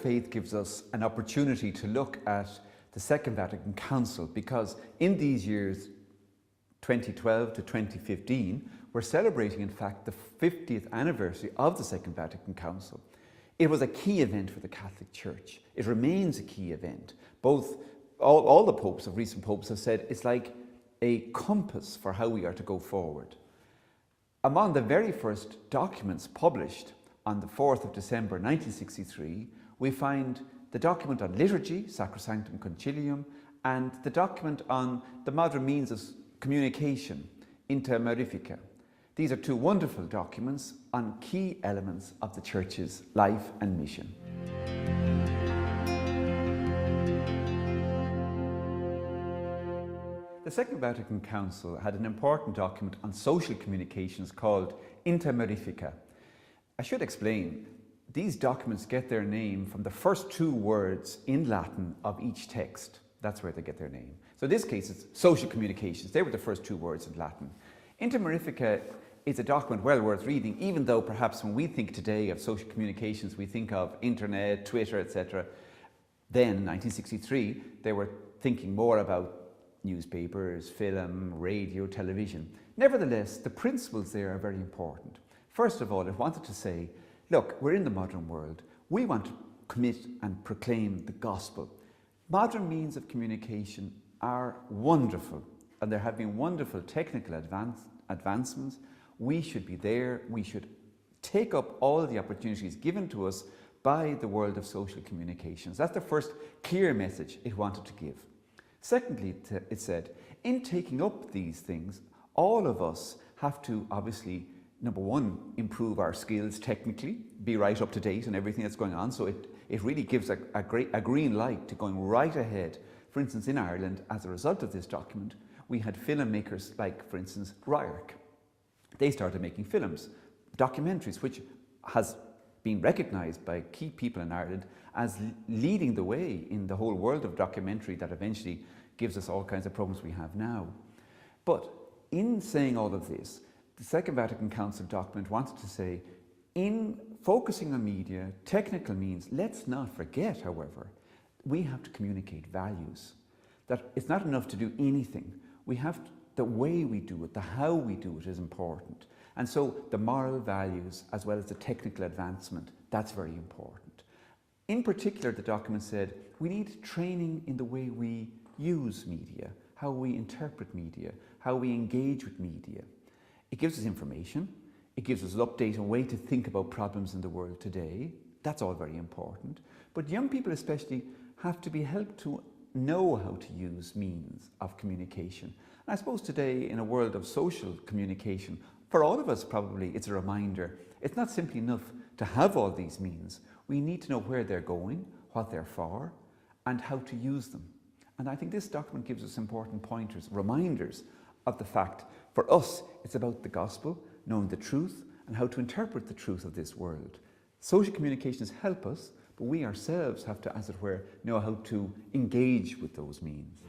faith gives us an opportunity to look at the Second Vatican Council, because in these years, 2012 to 2015, we're celebrating, in fact, the 50th anniversary of the Second Vatican Council. It was a key event for the Catholic Church. It remains a key event. All the popes of recent popes have said it's like a compass for how we are to go forward. Among the very first documents published on the 4th of December 1963, we find the document on liturgy, Sacrosanctum Concilium, and the document on the modern means of communication, Inter Mirifica. These are two wonderful documents on key elements of the Church's life and mission. The Second Vatican Council had an important document on social communications called Inter Mirifica. I should explain, these documents get their name from the first two words in Latin of each text. That's where they get their name. So in this case, it's social communications. They were the first two words in Latin. Inter Mirifica is a document well worth reading, even though perhaps when we think today of social communications, we think of internet, Twitter, etc. Then, in 1963, they were thinking more about newspapers, film, radio, television. Nevertheless, the principles there are very important. First of all, it wanted to say, look, we're in the modern world. We want to commit and proclaim the gospel. Modern means of communication are wonderful, and there have been wonderful technical advancements. We should be there. We should take up all the opportunities given to us by the world of social communications. That's the first clear message it wanted to give. Secondly, it said, in taking up these things, all of us have to obviously, number one, improve our skills technically, be right up to date on everything that's going on. So it really gives a green light to going right ahead. For instance, in Ireland, as a result of this document, we had filmmakers like, for instance, Ryerk. They started making films, documentaries, which has been recognised by key people in Ireland as leading the way in the whole world of documentary that eventually gives us all kinds of problems we have now. But in saying all of this, the Second Vatican Council document wanted to say, in focusing on media, technical means, let's not forget, however, we have to communicate values. That it's not enough to do anything. We have to, the way we do it, the how we do it is important. And so the moral values as well as the technical advancement, that's very important. In particular, the document said we need training in the way we use media, how we interpret media, how we engage with media. It gives us information, it gives us an update, a way to think about problems in the world today. That's all very important. But young people especially have to be helped to know how to use means of communication. And I suppose today, in a world of social communication, for all of us probably it's a reminder, it's not simply enough to have all these means. We need to know where they're going, what they're for, and how to use them. And I think this document gives us important pointers, reminders of the fact, for us, it's about the gospel, knowing the truth, and how to interpret the truth of this world. Social communications help us, but we ourselves have to, as it were, know how to engage with those means.